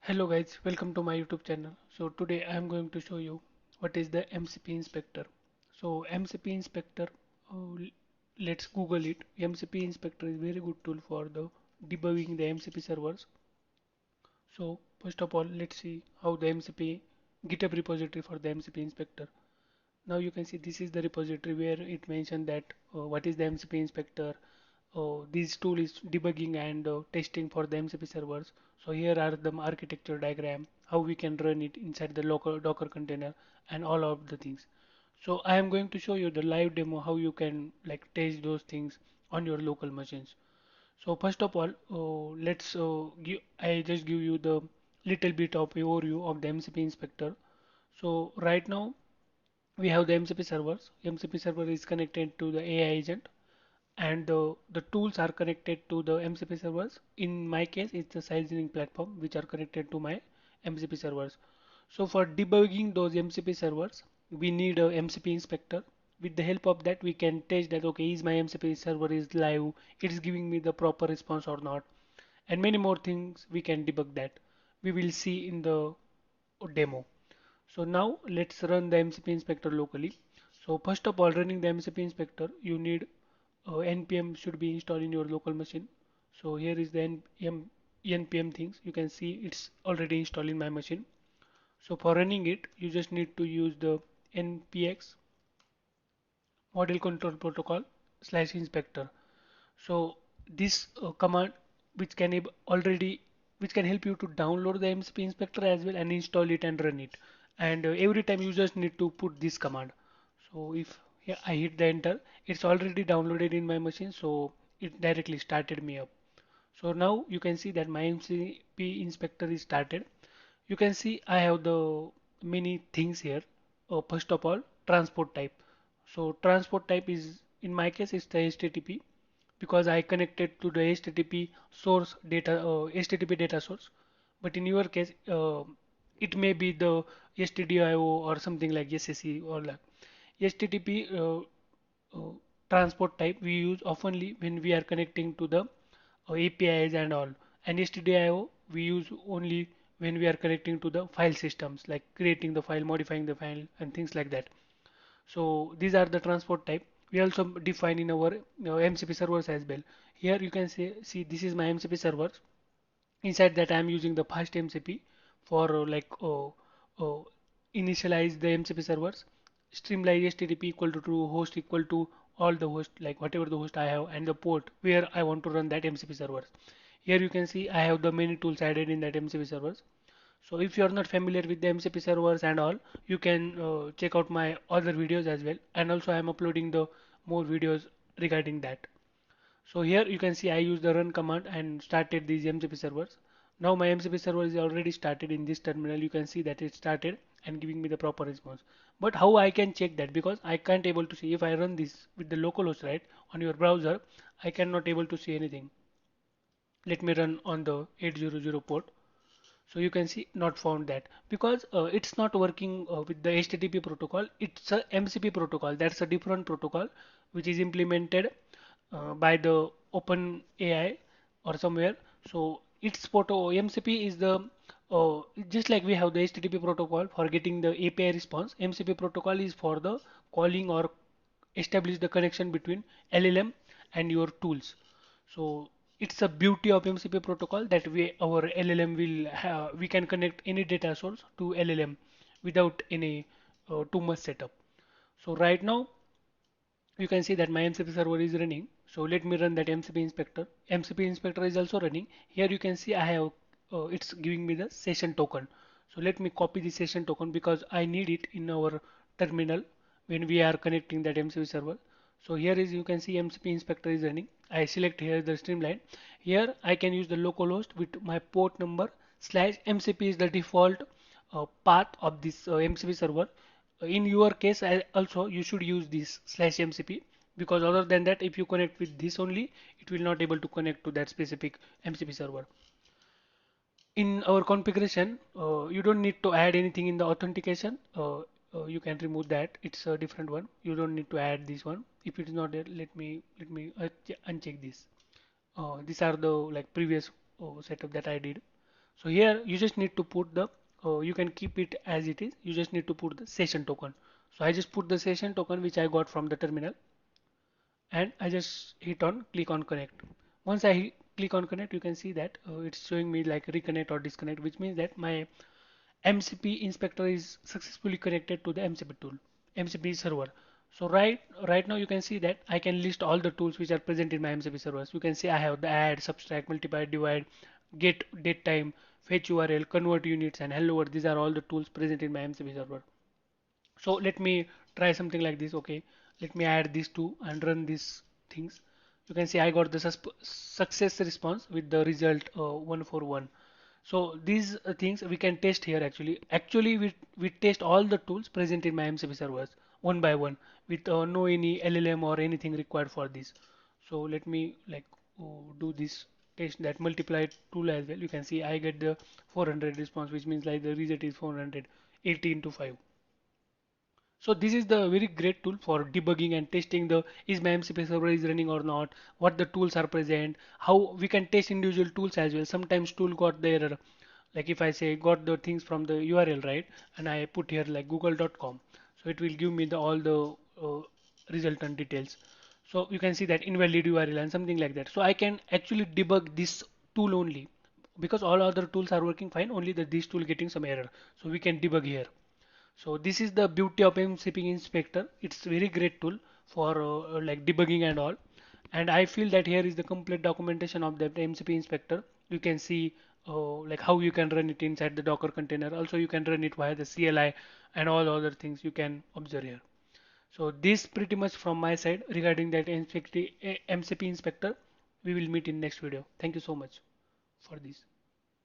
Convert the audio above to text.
Hello guys, welcome to my YouTube channel. So today I am going to show you what is the MCP Inspector. So MCP Inspector, let's Google it. MCP Inspector is very good tool for the debugging the MCP servers. So first of all, let's see how the MCP GitHub repository for the MCP Inspector. Now you can see this is the repository where it mentioned that what is the MCP Inspector. This tool is debugging and testing for the MCP servers. So here are the architecture diagram, how we can run it inside the local Docker container and all of the things. So I am going to show you the live demo how you can like test those things on your local machines. So first of all, I just give you the little bit of overview of the MCP inspector. So right now we have the MCP servers. MCP server is connected to the AI agent and the tools are connected to the MCP servers. In my case, it's the SileGening platform which are connected to my MCP servers. So for debugging those MCP servers, we need a MCP inspector. With the help of that, we can test that okay, is my MCP server is live, it is giving me the proper response or not, and many more things we can debug that. We will see in the demo. So now let's run the MCP inspector locally. So first of all, running the MCP inspector, you need npm should be installed in your local machine. So here is the npm things. You can see it's already installed in my machine. So for running it, you just need to use the npx model control protocol slash inspector. So this command which can already which can help you to download the MCP inspector as well and install it and run it. And every time you just need to put this command. So if yeah, I hit the enter, it's already downloaded in my machine, so it directly started me up. So now you can see that my MCP inspector is started. You can see I have the many things here. First of all, transport type. So transport type is in my case it's the HTTP because I connected to the HTTP source data, HTTP data source. But in your case, it may be the STDIO or something like SSE or like HTTP uh, transport type we use oftenly when we are connecting to the APIs and all. And STDIO we use only when we are connecting to the file systems like creating the file, modifying the file, and things like that. So these are the transport type. We also define in our MCP servers as well. Here you can see this is my MCP servers. Inside that I am using the fast MCP for initialize the MCP servers. Streamline HTTP equal to true, host equal to all the host like whatever the host I have and the port where I want to run that MCP servers. Here you can see I have the many tools added in that MCP servers. So if you are not familiar with the MCP servers and all, you can check out my other videos as well. And also I am uploading the more videos regarding that. So here you can see I use the run command and started these MCP servers. Now my MCP server is already started in this terminal. You can see that it started and giving me the proper response. But how I can check that because I can't able to see if I run this with the localhost right on your browser, I cannot able to see anything. Let me run on the 800 port. So you can see not found that because it's not working with the HTTP protocol. It's a MCP protocol. That's a different protocol which is implemented by the Open AI or somewhere. So its proto MCP is the just like we have the HTTP protocol for getting the API response. MCP protocol is for the calling or establish the connection between LLM and your tools. So it's a beauty of MCP protocol that our LLM will have, we can connect any data source to LLM without any too much setup. So right now you can see that my MCP server is running. So let me run that MCP inspector. MCP inspector is also running. Here you can see I have it's giving me the session token. So let me copy the session token because I need it in our terminal when we are connecting that MCP server. So here is you can see MCP inspector is running. I select here the streamline. Here I can use the localhost with my port number slash MCP is the default path of this MCP server. In your case also you should use this slash MCP because other than that if you connect with this only it will not able to connect to that specific MCP server. In our configuration you don't need to add anything in the authentication. You can remove that, it's a different one. You don't need to add this one. If it is not there, let me uncheck this. These are the like previous setup that I did. So here you just need to put the you can keep it as it is. You just need to put the session token. So I just put the session token which I got from the terminal, and I just hit on click on connect. Once I click on connect, you can see that it's showing me like reconnect or disconnect, which means that my MCP inspector is successfully connected to the MCP tool, MCP server. So right now you can see that I can list all the tools which are present in my MCP servers. You can see I have the add, subtract, multiply, divide, get date time, fetch URL, convert units, and hello world. These are all the tools present in my MCP server. So let me try something like this. Okay, let me add these two and run these things. You can see I got the success response with the result 141. So these things we can test here actually. Actually, we test all the tools present in my MCP servers one by one with no any LLM or anything required for this. So let me like do this test that multiply tool as well. You can see I get the 400 response, which means like the result is 480 into 5. So this is the very great tool for debugging and testing the is my MCP server is running or not, what the tools are present, how we can test individual tools as well. Sometimes tool got the error. Like if I say got the things from the URL right, and I put here like google.com, so it will give me the all the resultant details. So you can see that invalid URL and something like that. So I can actually debug this tool only because all other tools are working fine, only that this tool getting some error. So we can debug here. So this is the beauty of MCP Inspector. It's very great tool for like debugging and all. And I feel that here is the complete documentation of the MCP Inspector. You can see like how you can run it inside the Docker container. Also, you can run it via the CLI and all other things you can observe here. So this pretty much from my side regarding that MCP Inspector. We will meet in next video. Thank you so much for this.